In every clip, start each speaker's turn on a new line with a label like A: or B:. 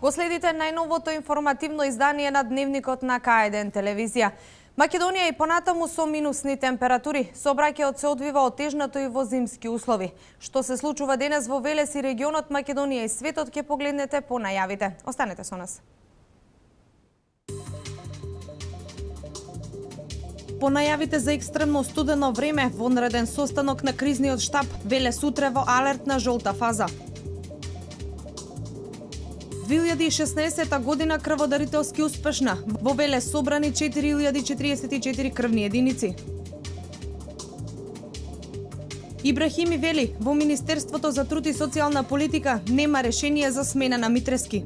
A: Го следите најновото информативно издание на Дневникот на К1 телевизија. Македонија и понатаму со минусни температури. Сообраќајот се одвива отежнато и во зимски услови. Што се случува денес во Велес и регионот Македонија и светот ќе погледнете по најавите. Останете со нас. По најавите за екстремно студено време, вонреден состанок на кризниот штаб, Велес утре во алертна жолта фаза. 2016 година крводарителски успешна. Во Велес собрани 4044 крвни единици. Ибрахими вели, во Министерството за труд и социјална политика нема решение за смена на Митрески.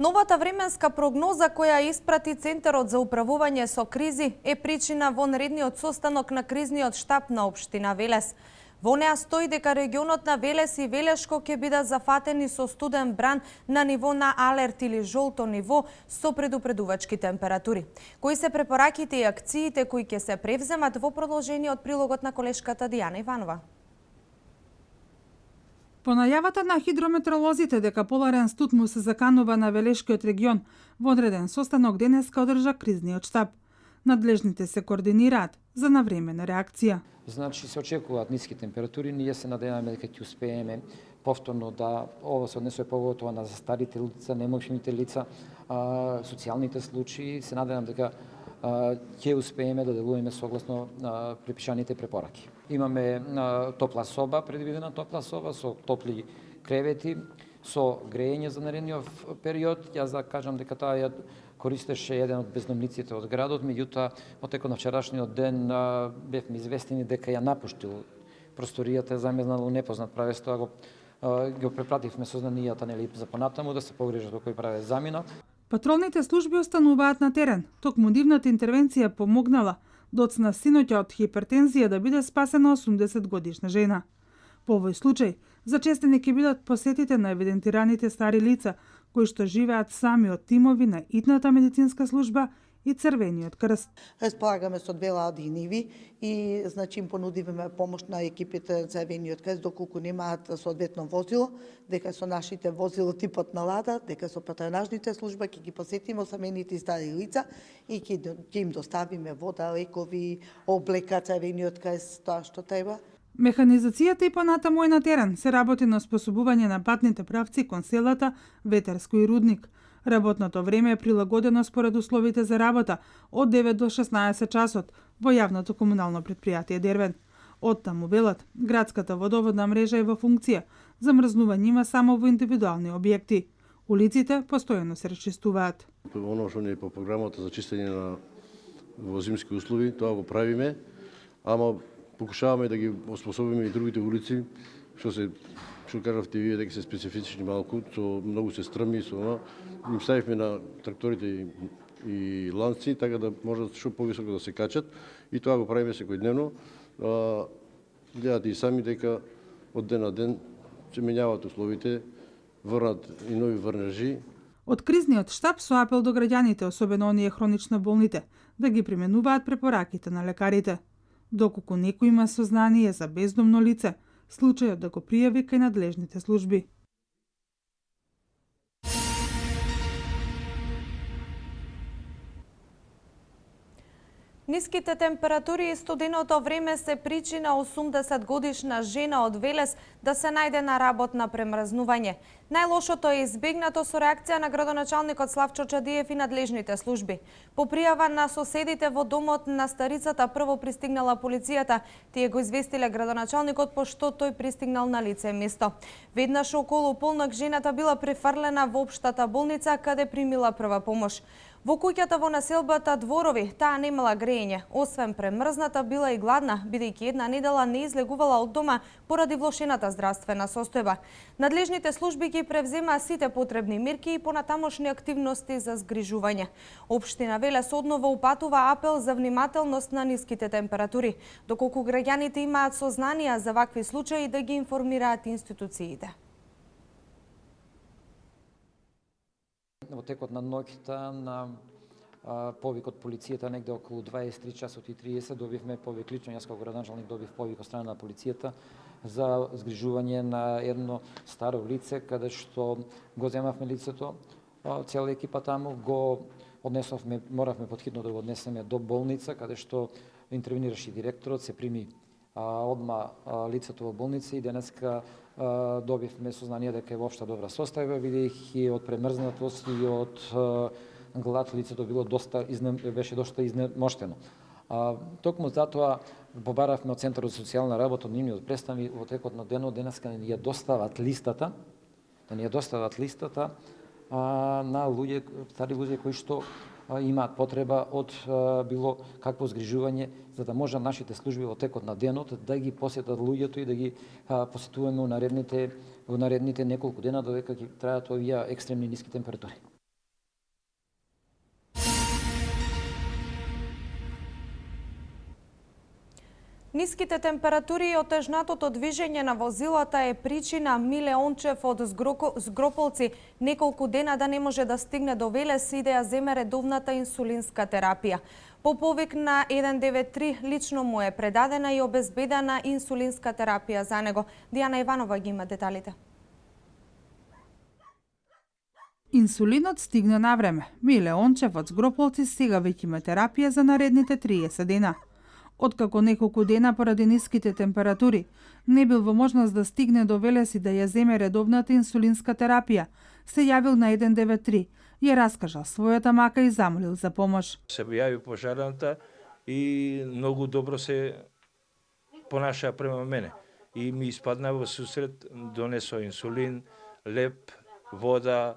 A: Новата временска прогноза која испрати Центарот за управување со кризи е причина вонредниот состанок на кризниот штаб на општина Велес. Во неа стои дека регионот на Велес и Велешко ќе бидат зафатени со студен бран на ниво на алерт или жолто ниво со предупредувачки температури. Кои се препораките и акциите кои ќе се превземат во продолжение од прилогот на колешката Дијана Иванова?
B: По најавата на хидрометеоролозите дека поларен студ му се заканува на Велешкиот регион, во одреден состанок денеска одржа кризниот штаб. Надлежните се координираат за навремена реакција.
C: Значи се очекуваат ниски температури, ние се надеваме дека ќе успееме повторно да ова се однесува поготово на старите лица, немощните лица, социјалните случаи, се надевам дека ќе успееме да делуваме согласно препишаните препораки. Имаме топла соба, предвидена топла соба со топли кревети, со грејење за наредниот период. Јас да кажам дека таа ја користеше еден од бездомниците од градот, меѓутоа во текот на вчерашниот ден бевме известени дека ја напуштил просторијата, замезнал непознат правец, тоа го препративме сознанијата за понатаму да се погрижат кој правец замина.
B: Патролните служби остануваат на терен. Токму дивната интервенција помогнала доцна синоќа од хипертензија да биде спасена 80 годишна жена. По овој случај, зачестени ќе бидат посетите на евидентираните стари лица, кои што живеат сами од тимови на итната медицинска служба и Црвениот крст.
D: Располагаме со 2 лади ниви и значи им понудивме помош на екипите на Црвениот крст доколку немаат соодветно возило, дека со нашите возило типот на лада, дека со патронажните служба ќе ги посетиме самените стари лица и ќе им доставиме вода, лекови, облека, Црвениот крст, тоа што треба.
B: Механизацијата и понатаму е на терен. Се работи на способување на патните правци кон селата Ветерско и Рудник. Работното време е прилагодено според условите за работа од 9 до 16 часот во јавното комунално предпријатие Дервен. Оттаму велат, градската водоводна мрежа е во функција, замрзнување има само во индивидуални објекти. Улиците постојано се речистуваат.
E: Оно што не е по програмата за чистење на во зимски услови, тоа го правиме, ама покушаваме да ги оспособиме и другите улици, што кажавте вие дека се специфични малку, со многу се стрми, со она, им ставивме на тракторите и ланци, така да можат што повисоко да се качат, и тоа го правиме секојдневно. Гледате и сами дека од ден на ден се менјаваат условите, врнат и нови врнежи.
B: Од кризниот штаб со апел до граѓаните, особено оние хронично болните, да ги применуваат препораките на лекарите. Доколку некој има сознание за бездомно лице, случајот да го пријави кај надлежните служби.
A: Ниските температури и студеното време се причина 80 годишна жена од Велес да се најде на работна премрзнување. Најлошото е избегнато со реакција на градоначалникот Славчо Чадиев и надлежните служби. По пријава на соседите во домот на старицата прво пристигнала полицијата. Тие го известиле градоначалникот пошто тој пристигнал на лице место. Веднаш околу полнок жената била префрлена во општата болница каде примила прва помош. Во куќата во населбата Дворови таа немала грејење, освен премрзната била и гладна, бидејќи една недела не излегувала од дома поради влошената здравствена состојба. Надлежните служби ги превзема сите потребни мерки и понатамошни активности за згрижување. Општина Велес одново упатува апел за внимателност на ниските температури, доколку граѓаните имаат сознанија за вакви случаи да ги информираат институциите.
C: Во текот на ноќта на повик од полицијата негде околу 23 часот и 30 добивме повик лично, јас како градоначалник добив повик од страна на полицијата за згрижување на едно старо лице каде што го земавме лицето, цела екипа таму го однесовме, моравме подхитно да го однесеме до болница каде што интервенираше директорот, се прими одма лицето во болница и денеска добивме сознание дека е во општа добра состојба, бидејќи од премрзнатост и од глад лицето било беше доста изнемоштено. Токму затоа побаравме од Центарот за социјална работа, од нивниот представник во текот на денот, денеска не ја достават листата, на луѓе, стари луѓе кои што имаат потреба од било какво згрижување, за да може нашите служби во текот на денот да ги посетат луѓето и да ги посетуваме во наредните неколку дена додека ќе траат овие екстремни ниски температури.
A: Ниските температури и отежнатото движење на возилата е причина Миле Ончев од Згрополци неколку дена да не може да стигне до Велес и да ја земе редовната инсулинска терапија. По повик на 193 лично му е предадена и обезбедена инсулинска терапија за него. Дијана Иванова ги има деталите.
B: Инсулинот стигна на време. Миле Ончев од Згрополци сега веќе има терапија за наредните 30 дена. Откако неколку дена поради ниските температури не бил во можност да стигне до Велес и да ја земе редовната инсулинска терапија, се јавил на 193, ја раскажал својата мака и замолил за помош.
F: Се јави пожарната и многу добро се понаша према мене. И ми испадна во сусрет, донесо инсулин, леп, вода,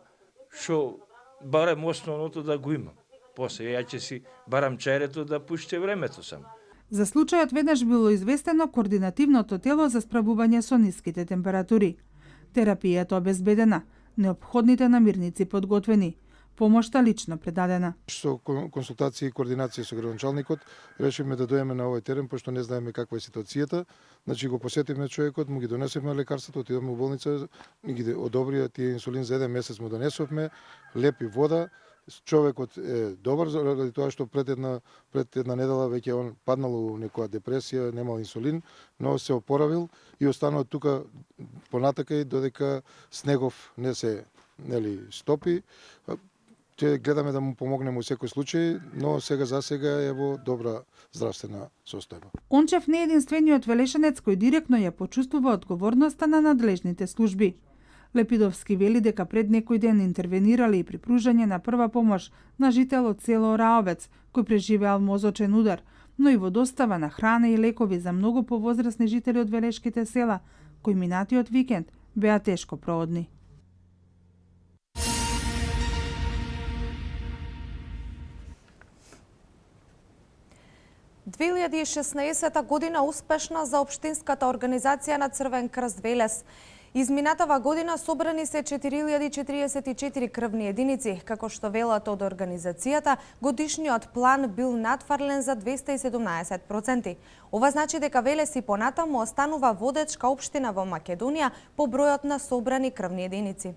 F: шо барем основното да го имам. После ја ќе си барам чајрето да пуште времето сам.
B: За случајот веднаш било известено координативното тело за справување со ниските температури. Терапијата обезбедена, неопходните намирници подготвени, помошта лично предадена.
G: Со консултации и координација со градоначалникот решивме да дојдеме на овој терен, пошто не знаеме каква е ситуацијата. Значи го посетивме човекот, му ги донесовме лекарствата, отидовме во болница, ни ги одобрија тие инсулин за 1 месец му донесовме, леп и вода. Човекот е добар заради тоа што пред една недела веќе он паднал у некоја депресија, немал инсулин, но се опоравил и останал тука понатака и додека снегов не се стопи. Ќе гледаме да му помогнеме во секој случај, но за сега е во добра здравствена состојба.
B: Ончев не е единствениот велешанец кој директно ја почувствува одговорноста на надлежните служби. Лепидовски вели дека пред некој ден интервенирале и при пружање на прва помош на жител од село Раовец, кој преживеал мозочен удар, но и во достава на храна и лекови за многу повозрасни жители од велешките села, кои минатиот викенд беа тешко проодни.
A: – 2016 година успешна за Општинската организација на Црвен крст Велес. Изминатава година собрани се 4044 крвни единици, како што велат од организацијата, годишниот план бил надфрлен за 217%. Ова значи дека Велес и понатаму останува водечка општина во Македонија по бројот на собрани крвни единици.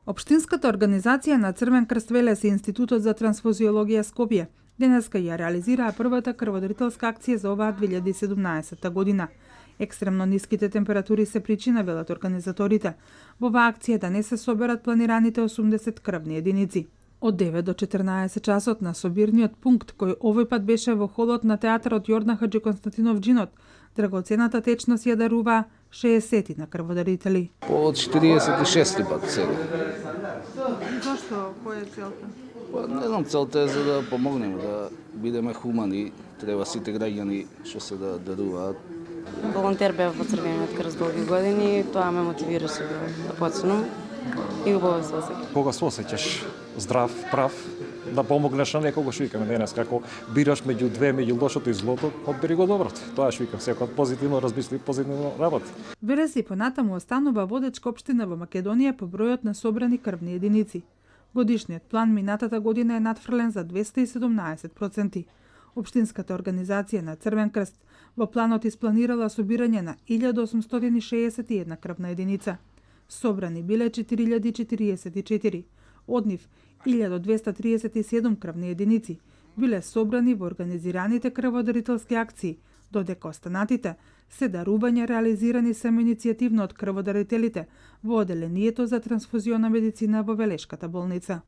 B: Општинската организација на Црвен крст Велес и Институтот за трансфузиологија Скопје денеска ја реализираа првата крводарителска акција за оваа 2017 година. Екстремно ниските температури се причина, велат организаторите, во оваа акција да не се соберат планираните 80 крвни единици. Од 9 до 14 часот на собирниот пункт, кој овој пат беше во холот на театарот Јордан Хаджи Константинов Джинот, драгоцената течност ја дарува 60 на крводарители.
H: Од 46 пат сега.
B: Зошто? Која е целта?
H: Не знам, целта е за да помогнеме, да бидеме хумани, треба сите граѓани што се да даруваат.
I: Волонтер бев во Црвениот крст долги години, тоа ме мотивираше да почнам и убаво се осеќам.
J: Кога се осеќаш здрав, прав, да помогнеш на некого, што викаме денес, како бираш меѓу две, меѓу лошото и злото, одбери го доброто. Тоа што викам, секој позитивно размисли, позитивно работи.
B: Велес и понатаму останува водечка општина во Македонија по бројот на собрани крвни единици. Годишниот план минатата година е надфрлен за 217%. Општинската организација на Црвен крст во планот испланирала собирање на 1861 крвна единица. Собрани биле 4044. Од нив 1237 крвни единици биле собрани во организираните крводарителски акции, додека останатите се дарувања реализирани самоиницијативно од крводарителите во оделението за трансфузиона медицина во Велешката болница.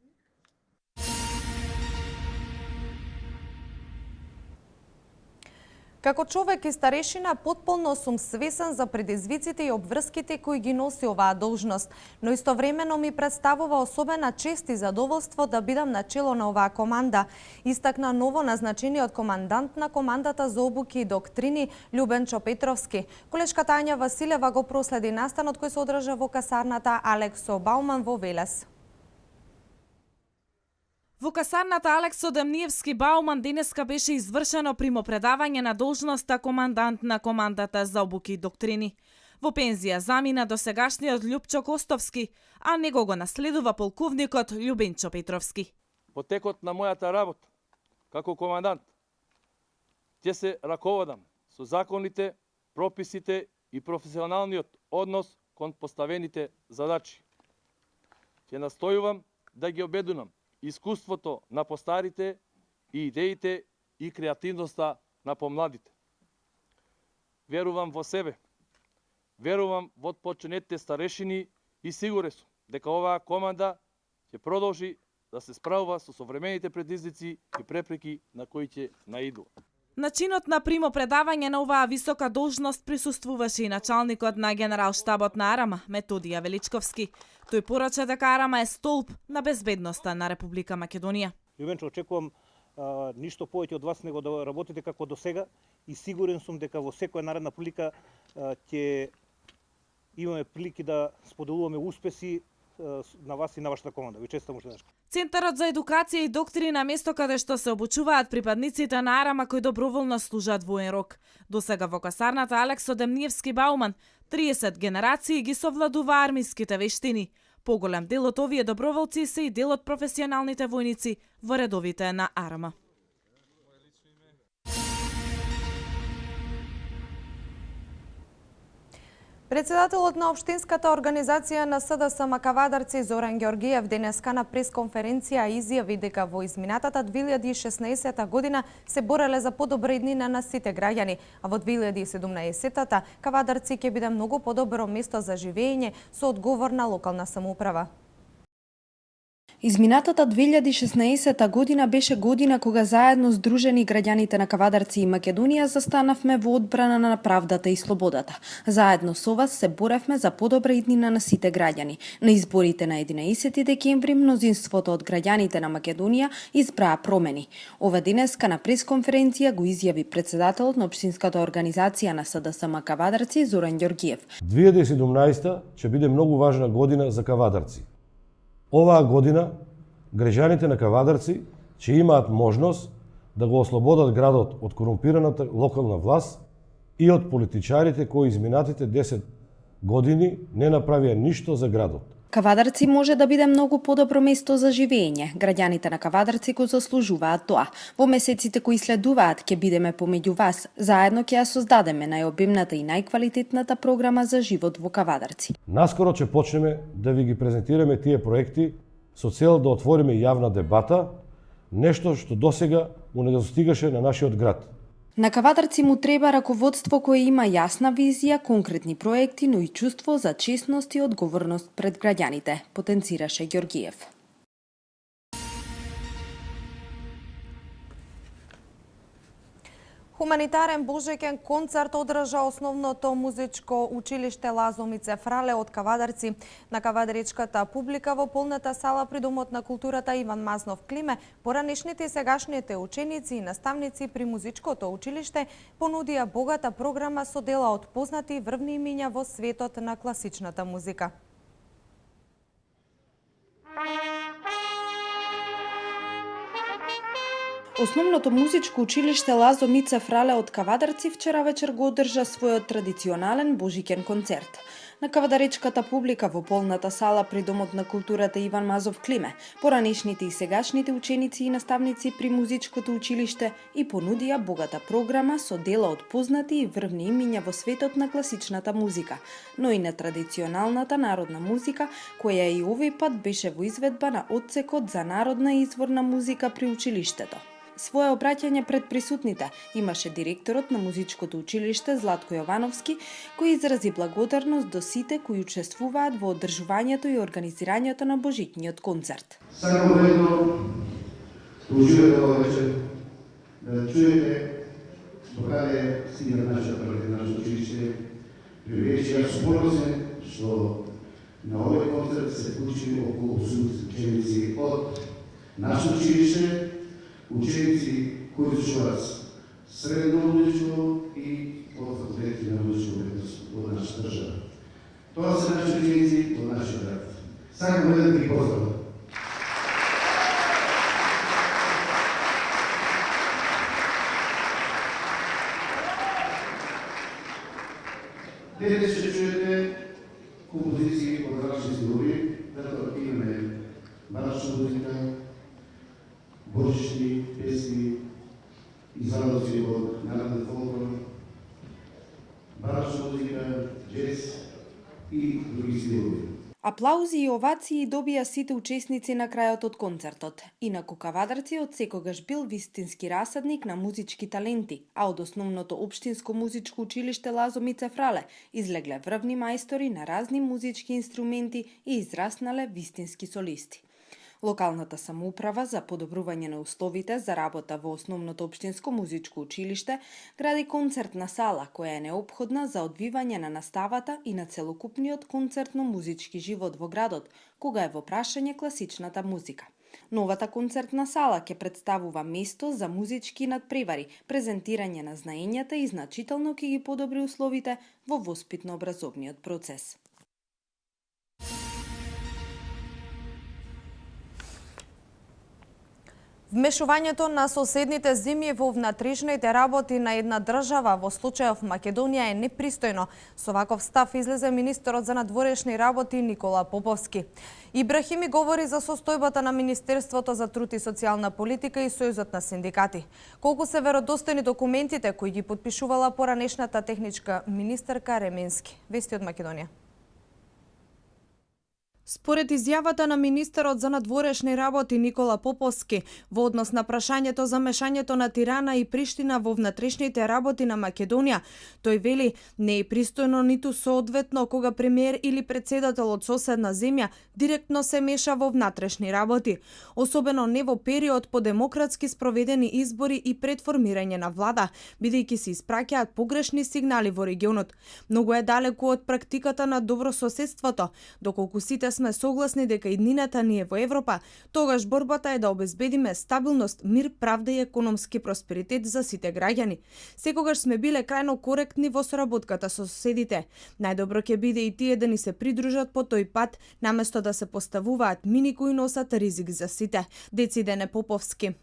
A: Како човек и старешина, потполно сум свесен за предизвиците и обврските кои ги носи оваа должност, но истовремено ми представува особена чест и задоволство да бидам начело на оваа команда, истакна ново назначениот командант на командата за обуки и доктрини Љубенчо Петровски. Колешката Ања Василева го проследи настанот кој се одржа во касарната Алексо Бауман во Велес.
K: Во касарната Алексо Демниевски Бауман денеска беше извршено примопредавање на должноста командант на командата за обуки и доктрини. Во пензија замина досегашниот Љупчо Костовски, а него го наследува полковникот Љубенчо Петровски.
L: По текот на мојата работа како командант ќе се раководам со законите, прописите и професионалниот однос кон поставените задачи. Ќе настојувам да ги обединам искуството на постарите и идеите и креативноста на помладите. Верувам во себе, верувам во починетите старешини и сигурен сум дека оваа команда ќе продолжи да се справува со современите предизвици и препреки на кои ќе наидува.
K: Начинот на примопредавање на оваа висока должност присуствуваше и началникот на генералштабот на Арама, Методија Величковски. Тој порача дека Арама е столб на безбедноста на Република Македонија.
M: Љубенчо, очекувам ништо повеќе од вас него да работите како до сега и сигурен сум дека во секоја наредна прилика ќе имаме прилики да споделуваме успеси на вас и на вашата команда. Ви честитам уште веднаш.
K: Центарот за едукација и доктрина место каде што се обучуваат припадниците на Арама кои доброволно служат воен рок. Досега во касарната Алексо Демниевски Бауман 30 генерации ги совладува армиските вештини. Поголем дел од овие доброволци се и дел од професионалните војници во редовите на Арама.
A: Председателот на Општинската организација на СДС Макавадарци Зоран Ѓоргиев денеска на пресконференција изјави дека во изминатата 2016 година се бореле за подобри иднина на сите граѓани, а во 2017 Кавадарци ќе биде многу подобро место за живење со одговорна локална самоуправа.
N: Изминатата 2016 година беше година кога заедно здружени граѓаните на Кавадарци и Македонија застанавме во одбрана на правдата и слободата. Заедно со вас се боревме за подобра иднина на сите граѓани. На изборите на 11 декември мнозинството од граѓаните на Македонија избраа промени. Ова денеска на пресконференција го изјави председателот на Општинската организација на СДС Макавадарци Зоран Ѓоргиев.
O: 2017 ќе биде многу важна година за Кавадарци. Оваа година, граѓаните на Кавадарци ќе имаат можност да го ослободат градот од корумпираната локална власт и од политичарите кои изминатите 10 години не направија ништо за градот.
N: Кавадарци може да биде многу подобро место за живење. Граѓаните на Кавадарци го заслужуваат тоа. Во месеците кои следуваат ќе бидеме помеѓу вас. Заедно ќе ја создадеме најобимната и најквалитетната програма за живот во Кавадарци.
O: Наскоро ќе почнеме да ви ги презентираме тие проекти со цел да отвориме јавна дебата, нешто што досега му недостигаше на нашиот град.
N: На Кавадарци му треба раководство кое има јасна визија, конкретни проекти, но и чувство за честност и одговорност пред граѓаните, потенцираше Ѓоргиев.
A: Хуманитарен божекен концерт одржа основното музичко училиште Лазо Мице Фрале од Кавадарци. На кавадаричката публика во полната сала при Домот на културата Иван Мазнов Климе, поранешните и сегашните ученици и наставници при музичкото училиште понудија богата програма со дела од познати врвни имиња во светот на класичната музика.
N: Основното музичко училиште Лазо Мице Фрале од Кавадарци вчера вечер го одржа својот традиционален божикен концерт. На кавадаречката публика во полната сала при Домот на културата Иван Мазов Климе, поранешните и сегашните ученици и наставници при музичкото училиште и понудија богата програма со дела од познати и врвни имиња во светот на класичната музика, но и на традиционалната народна музика, која и овој пат беше во изведба на одсекот за народна и изворна музика при училиштето. Своје обраќање пред присутните имаше директорот на музичкото училиште Златко Јовановски, кој изрази благодарност до сите кои учествуваат во одржувањето и организирањето на божитниот концерт.
P: Сакам ведно уживате ова вечер да чуете докаде стига нашата наше училиште. Јас сум поносен што на овој концерт се вклучени околу 80 ученици од наше училиште, ученици кои изучуваат средно музичко и од факултети на музичко уметност од нашата држава. Тоа се наши ученици од нашиот град. Сакам да ги поздравам. Денес ще чуете композиции од различни стилови, като имаме барочна музика, божични песни, израелци од народен фолклор, барочна музика, джез и други стилови.
N: Аплаузи и овации добија сите учесници на крајот од концертот. Инаку кавадарци секогаш бил вистински расадник на музички таленти, а од основното општинско музичко училиште Лазо Мицефрале излегле врвни мајстори на разни музички инструменти и израснале вистински солисти. Локалната самоуправа за подобрување на условите за работа во основното општинско музичко училиште гради концертна сала која е неопходна за одвивање на наставата и на целокупниот концертно-музички живот во градот, кога е во прашање класичната музика. Новата концертна сала ќе представува место за музички надпревари, презентирање на знаењата и значително ќе ги подобри условите во воспитно-образовниот процес.
A: Вмешувањето на соседните земји во внатрешните работи на една држава, во случајов Македонија, е непристојно. Со ваков став излезе министерот за надворешни работи Никола Поповски. Ибрахими говори за состојбата на Министерството за труд и социјална политика и Сојузот на синдикати. Колку се веродостојни документите кои ги потпишувала поранешната техничка министерка Ременски. Вести од Македонија. Според изјавата на министерот за надворешни работи Никола Поповски во однос на прашањето за мешањето на Тирана и Приштина во внатрешните работи на Македонија, тој вели не е пристојно ниту соодветно кога премиер или председател од соседна земја директно се меша во внатрешни работи, особено не во период по демократски спроведени избори и пред формирање на влада, бидејќи се испраќаат погрешни сигнали во регионот. Многу е далеку од практиката на добрососедството, доколку сите сме согласни дека иднината ни е во Европа, тогаш борбата е да обезбедиме стабилност, мир, правда и економски просперитет за сите граѓани. Секогаш сме биле крајно коректни во соработката со соседите. Најдобро ќе биде и тие да ни се придружат по тој пат, наместо да се поставуваат мини кои носат ризик за сите. Децидене Поповски.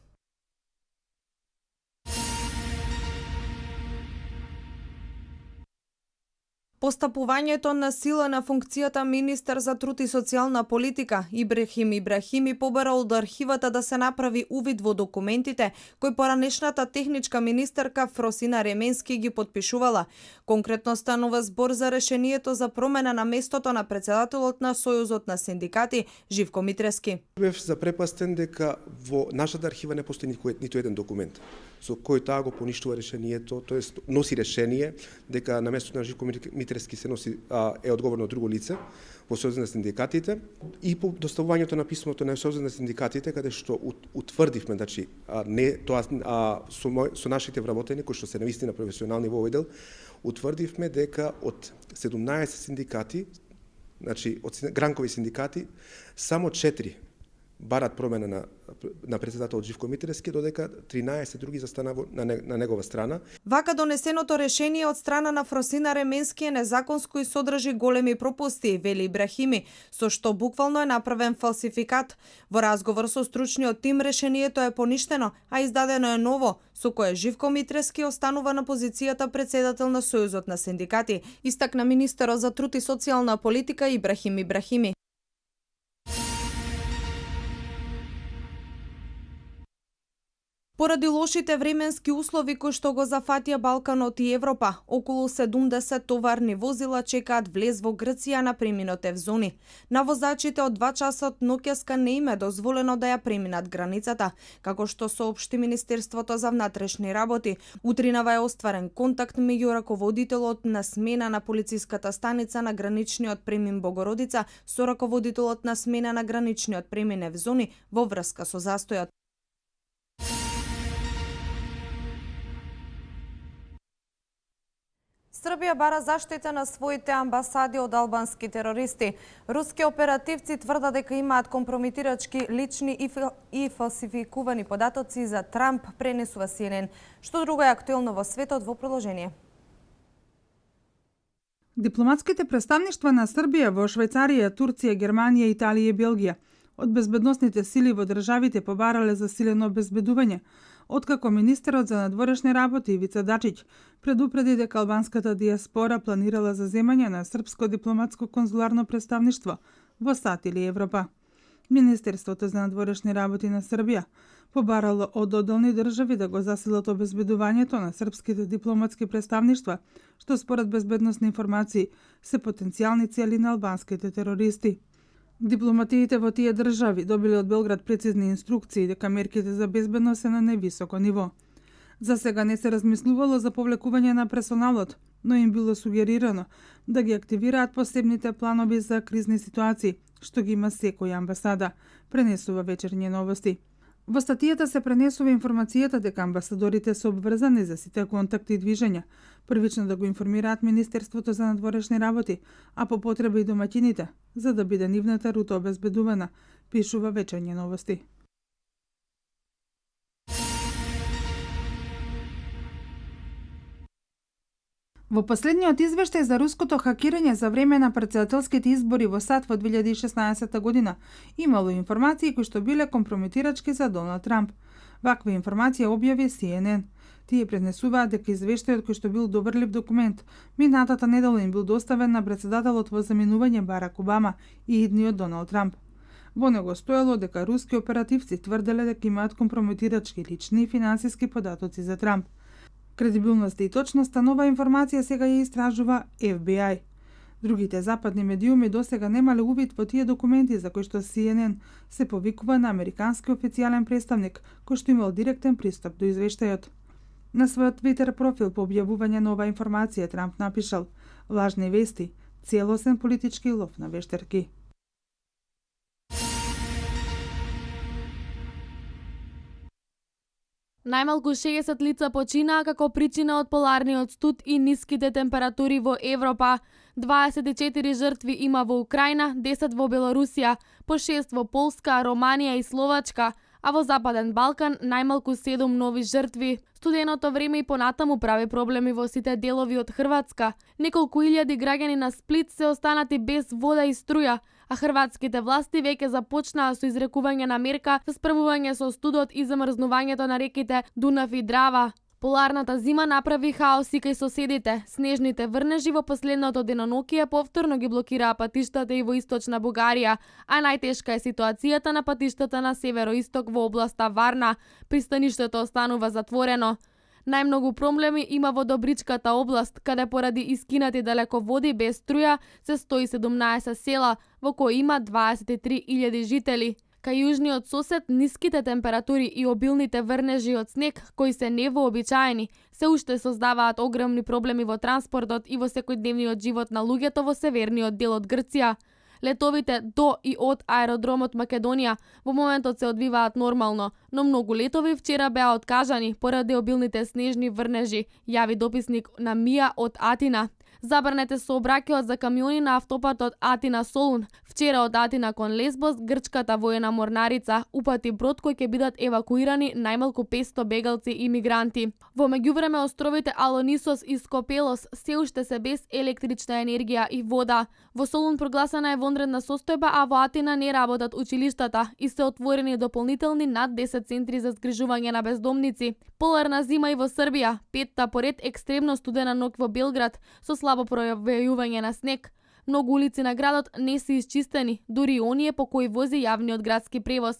A: Постапувањето на сила на функцијата министер за труд и социјална политика Ибрахим Ибрахими побара од архивата да се направи увид во документите кои поранешната техничка министерка Фросина Ременски ги потпишувала. Конкретно станува збор за решението за промена на местото на председателот на Сојузот на синдикати Живко Митрески.
Q: Бев запрепастен дека во нашата архива не постои ниту еден документ со кој таа го поништува решението, тоест носи решение дека на местото на Живко Митрески се носи е одговорно друго лице во Сојузот на синдикатите и по доставувањето на писмото на Сојузот на синдикатите каде што утврдивме, значи не тоа со нашите вработени кои што се навистина професионални во овој дел, утврдивме дека од 17 синдикати, значи од гранкови синдикати, само 4 барат промена на претседателот Живко Митерски, додека 13 други застана на негова страна.
A: Вака донесеното решение од страна на Фросина Ременски е незаконско и содржи големи пропусти, вели Ибрахими, со што буквално е направен фалсификат. Во разговор со стручниот тим решението е поништено, а издадено е ново, со кое Живко Митерски останува на позицијата председател на Сојузот на синдикати, истакна министерот за труд и социјална политика Ибрахим Ибрахими. Поради лошите временски услови кои што го зафатија Балканот и Европа, околу 70 товарни возила чекаат влез во Грција на преминот зони. На возачите од 2 часот ноќеска не им е дозволено да ја преминат границата, како што соопшти Министерството за внатрешни работи. Утринава е остварен контакт меѓу раководителот на смена на полициската станица на граничниот премин Богородица со раководителот на смена на граничниот премин зони во врска со застојот. Србија бара заштита на своите амбасади од албански терористи. Руски оперативци тврдат дека имаат компрометирачки лични и фалсификувани податоци за Трамп, пренесува CNN. Што друго е актуелно во светот во продолжение?
B: Дипломатските представништва на Србија во Швајцарија, Турција, Германија, Италија и Белгија од безбедносните сили во државите побарале засилено обезбедување, откако министерот за надворешни работи Ивица Дачиć предупреди дека албанската диаспора планирала заземање на српско дипломатско конзуларно представништво во САД или Европа. Министерството за надворешни работи на Србија побарало од одделни држави да го засилат обезбедувањето на српските дипломатски представништва, што според безбедносни информации се потенцијални цели на албанските терористи. Дипломатиите во тие држави добиле од Белград прецизни инструкции дека мерките за безбедност се на невисоко ниво. За сега не се размислувало за повлекување на персоналот, но им било сугерирано да ги активираат посебните планови за кризни ситуации, што ги има секоја амбасада, пренесува Вечерње новости. Во статијата се пренесува информацијата дека амбасадорите се обврзани за сите контакти и движења, првично да го информираат Министерството за надворешни работи, а по потреба и домаќините, за да биде нивната рута обезбедувана, пишува Вечерње новости. Во последниот извештај за руското хакирање за време на претседателските избори во САД во 2016 година имало информации кои што биле компрометирачки за Доналд Трамп. Ваква информација објави CNN. Тие пренесуваат дека извештајот кој што бил доврлив документ минатата недела им бил доставен на претседателот во заминување Барак Обама и идниот Доналд Трамп. Во него стоело дека руски оперативци тврделе дека имаат компрометирачки лични и финансиски податоци за Трамп. Кредибилноста и точноста нова информација сега ја истражува FBI. Другите западни медиуми досега немале увид во тие документи за кои што CNN се повикува на американски официјален представник кој што имал директен пристап до извештајот. На својот Твитер профил по објавување нова информација Трамп напишал: "Лажни вести, целосен политички лов на вештерки."
R: Најмалку 60 лица починаа како причина од поларниот студ и ниските температури во Европа. 24 жртви има во Украина, 10 во Белорусија, по 6 во Полска, Романија и Словачка, а во Западен Балкан најмалку 7 нови жртви. Студеното време и понатаму прави проблеми во сите делови од Хрватска. Неколку илјади граѓани на Сплит се останати без вода и струја, а хрватските власти веќе започнаа со изрекување на мерка за справување со студот и замрзнувањето на реките Дунав и Драва. Поларната зима направи хаос и кај соседите. Снежните врнежи во последното денонокие повторно ги блокираа патиштата и во источна Бугарија, а најтешка е ситуацијата на патиштата на североисток во областа Варна. Пристаништето останува затворено. Најмногу проблеми има во Добричката област, каде поради искинати далеководи без струја се 117 села, во кои има 23.000 жители. Кај јужниот сосед, ниските температури и обилните врнежи од снег, кои се невообичаени, се уште создаваат огромни проблеми во транспортот и во секојдневниот живот на луѓето во северниот дел од Грција. Летовите до и од аеродромот Македонија во моментот се одвиваат нормално, но многу летови вчера беа откажани поради обилните снежни врнежи, јави дописник на Мија од Атина. Забранете сообраќајот за камиони на автопатот Атина-Солун. Вчера од Атина кон Лесбос, грчката воена морнарица упати брод кој ќе бидат евакуирани најмалку 500 бегалци и мигранти. Во меѓувреме островите Алонисос и Скопелос се уште се без електрична енергија и вода. Во Солун прогласена е вонредна состојба, а во Атина не работат училиштата и се отворени дополнителни над 10 центри за згрижување на бездомници. Поларна зима и во Србија, петта поред екстремно студена ноќ во Белград со слабо пројавување на снег. Многу улици на градот не се исчистени, дури и оние по кои вози јавниот градски превоз.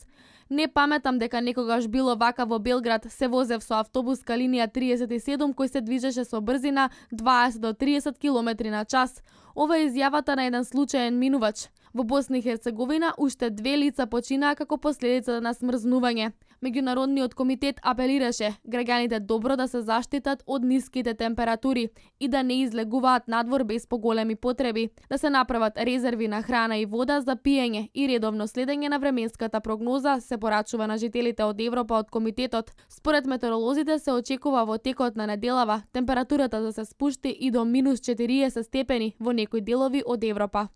R: Не паметам дека некогаш било вака во Белград, се возев со автобуска линија 37 кој се движеше со брзина 20 до 30 км на час. Ова е изјавата на еден случаен минувач. Во Босна и Херцеговина уште 2 лица починаа како последица на смрзнување. Меѓународниот комитет апелираше граѓаните добро да се заштитат од ниските температури и да не излегуваат надвор без поголеми потреби, да се направат резерви на храна и вода за пиење и редовно следење на временската прогноза, се порачува на жителите од Европа од комитетот. Според метеоролозите се очекува во текот на неделава температурата да се спушти и до минус 40 степени во некои делови од Европа.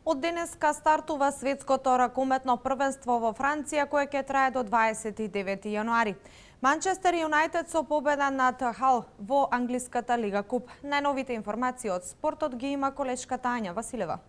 A: Од денеска стартува светското ракометно првенство во Франција кое ќе трае до 29 јануари. Манчестер Юнайтед со победа над Хал во англиската Лига Куп. Најновите информации од спортот ги има колешката Ања Василева.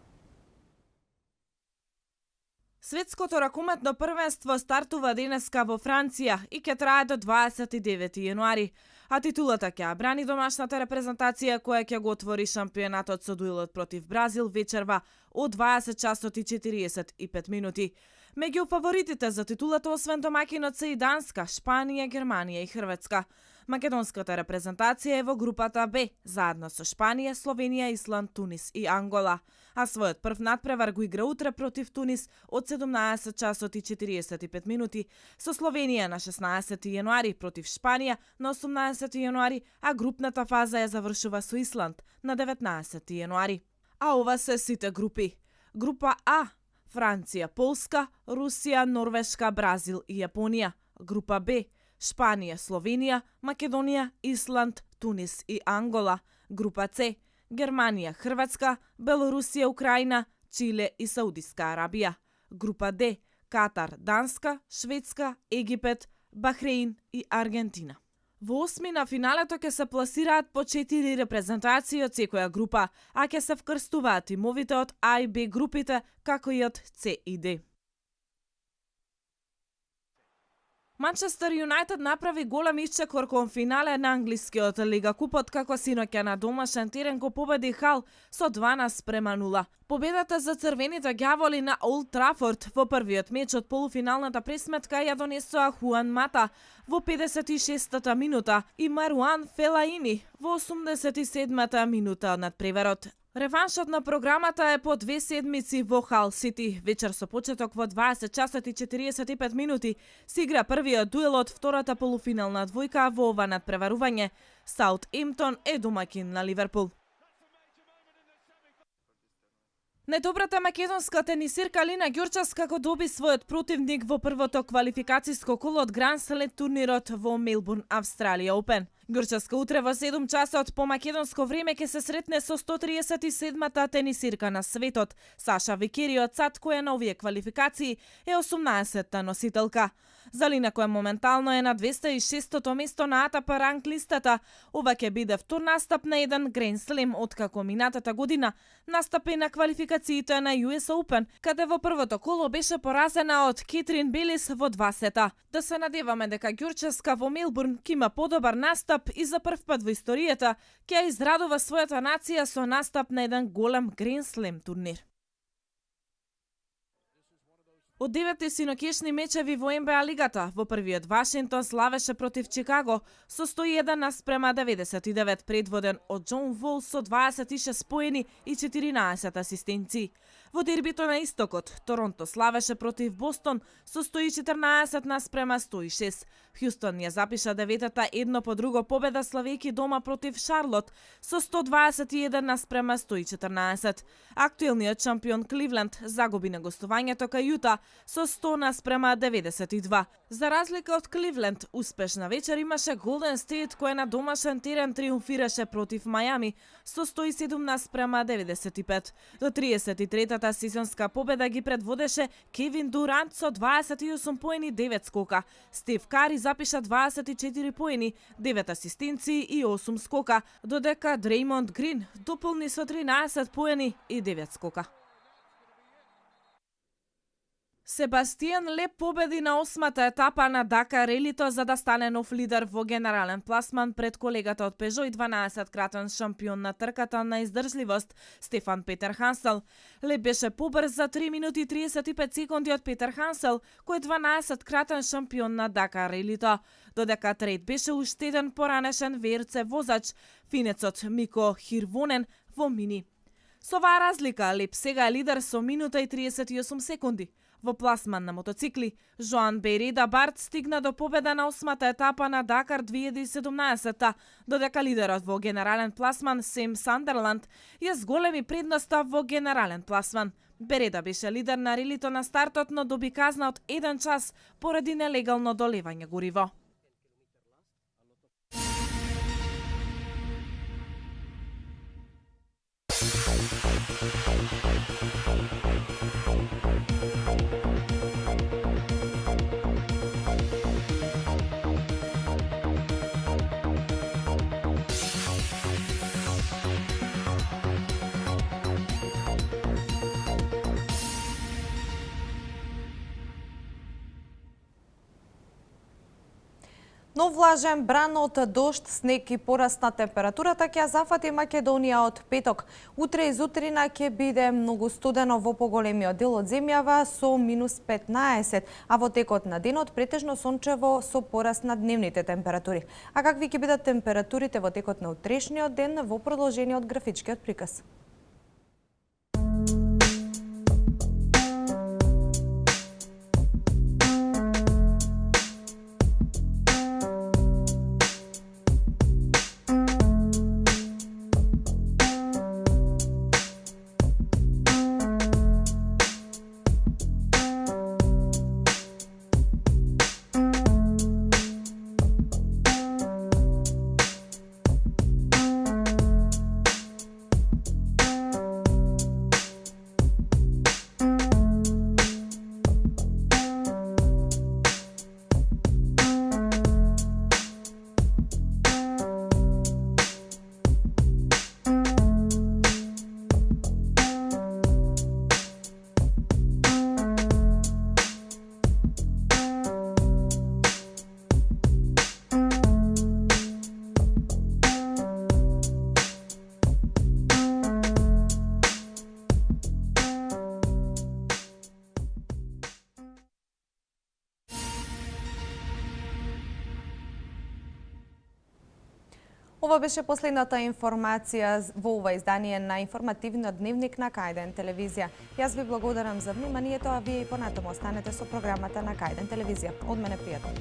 K: Светското ракометно првенство стартува денеска во Франција и ќе трае до 29 јануари. А титулата ќе брани домашната репрезентација која ќе го отвори шампионатот со дуелот против Бразил вечерва од 20 часот и 45 минути. Меѓу фаворитите за титулата освен домакинот се и Данска, Шпанија, Германија и Хрватска. Македонската репрезентација е во групата Б, заедно со Шпанија, Словенија, Исланд, Тунис и Ангола. А својот прв надпревар го игра утре против Тунис од 17 часот и 45 минути, со Словенија на 16 јануари против Шпанија на 18 јануари, а групната фаза ја завршува со Исланд на 19 јануари. А ова се сите групи. Група А – Франција, Полска, Русија, Норвешка, Бразил и Јапонија. Група Б – Шпанија, Словенија, Македонија, Исланд, Тунис и Ангола. Група С – Германија, Хрватска, Белорусија, Украина, Чиле и Саудиска Арабија. Група Д – Катар, Данска, Шведска, Египет, Бахреин и Аргентина. Во осми на финалето ќе се пласираат по 4 репрезентации од секоја група, а ќе се вкрстуваат тимовите од А и Б групите, како и од С и Д. Манчестер Юнайтед направи голем исчекор кон финале на англискиот Лига Купот, како синоќа на домашен терен го победи Хал со 12:0. Победата за црвените ѓаволи на Олд Трафорд во првиот меч од полуфиналната пресметка ја донесоа Хуан Мата во 56-та минута и Маруан Фелаини во 87-та минута од надпреварот. Реваншот на програмата е по 2 седмици во Хал Сити. Вечер со почеток во 20 часот и 45 минути се игра првиот дуел од втората полуфинална двојка во ова надпреварување. Саутемптон е домакин на Ливерпул. Недобрата македонска тенисирка Алина Ѓурчевска го доби својот противник во првото квалификациско коло од Гранд Слем турнирот во Мелбурн, Австралија Опен. Ѓурчевска утре во 7 часот по македонско време ќе се сретне со 137-та тенисирка на светот, Саша Викериот Цат, која на овие квалификации е 18-та носителка. За Алина, која моментално е на 206-то место на АТП ранг листата, ова ќе биде втор настап на еден Гранд Слем откако минатата година настапи на квалификациите на US Open, каде во првото коло беше поразена од Кетрин Белис во 2 сета. Да се надеваме дека Ѓурчевска во Мелбурн ќе има подобар настап и за прв пат во историјата ќе ја израдува својата нација со настап на еден голем Гранд Слем турнир. Од 9 синокешни мечеви во НБА лигата, во првиот Вашингтон славеше против Чикаго со 101:99, предводен од Џон Вол со 26 поени и 14 асистенции. Во дербито на истокот, Торонто славеше против Бостон со 114:106. Хјустон ја запиша деветата едно по друго победа славејќи дома против Шарлот со 121:114. Актуелниот шампион Кливленд загуби на гостувањето кај Јута со 100:92. За разлика од Кливленд, успешна вечер имаше Голден Стейт кој на домашен терен триумфираше против Мајами со 107:95. До 33-та сезонска победа ги предводеше Кевин Дурант со 28 поени 9 скока. Стеф Кари запиша 24 поени, 9 асистенции и 8 скока, додека Дреймонд Грин дополни со 13 поени и 9 скока. Себастијан Леп победи на 8-та етапа на Дакар Релито за да стане нов лидер во генерален пласман пред колегата од Пежо и 12-кратен шампион на трката на издржливост Стефан Петер Хансел. Леп беше побрз за 3 минути и 35 секунди од Петер Хансел, кој е 12-кратен шампион на Дакар Релито, додека трет беше уште еден поранешен ВРЦ возач, финецот Мико Хирвонен во Мини. Со оваа разлика, Леп сега е лидер со минута и 38 секунди. Во пласман на мотоцикли, Жоан Бейреда Барт стигна до победа на 8-та етапа на Дакар 2017, додека лидерот во генерален пласман Сем Сандерланд е с големи предноста во генерален пласман. Береда беше лидер на релито на стартот, но доби казна од 1 час поради нелегално долевање гориво.
A: Нов влажен бран од дожд, снег и порасна температурата ќе ја зафати Македонија од петок. Утре изутрина ќе биде многу студено во поголемиот дел од земјава со минус 15, а во текот на денот претежно сончево со пораст на дневните температури. А какви ќе бидат температурите во текот на утрешниот ден во продолжение од графичкиот приказ? Ова беше последната информација во ова издание на информативниот дневник на Кајден телевизија. Јас ви благодарам за вниманието, а вие и понатаму останете со програмата на Кајден телевизија. Од мене пријатно.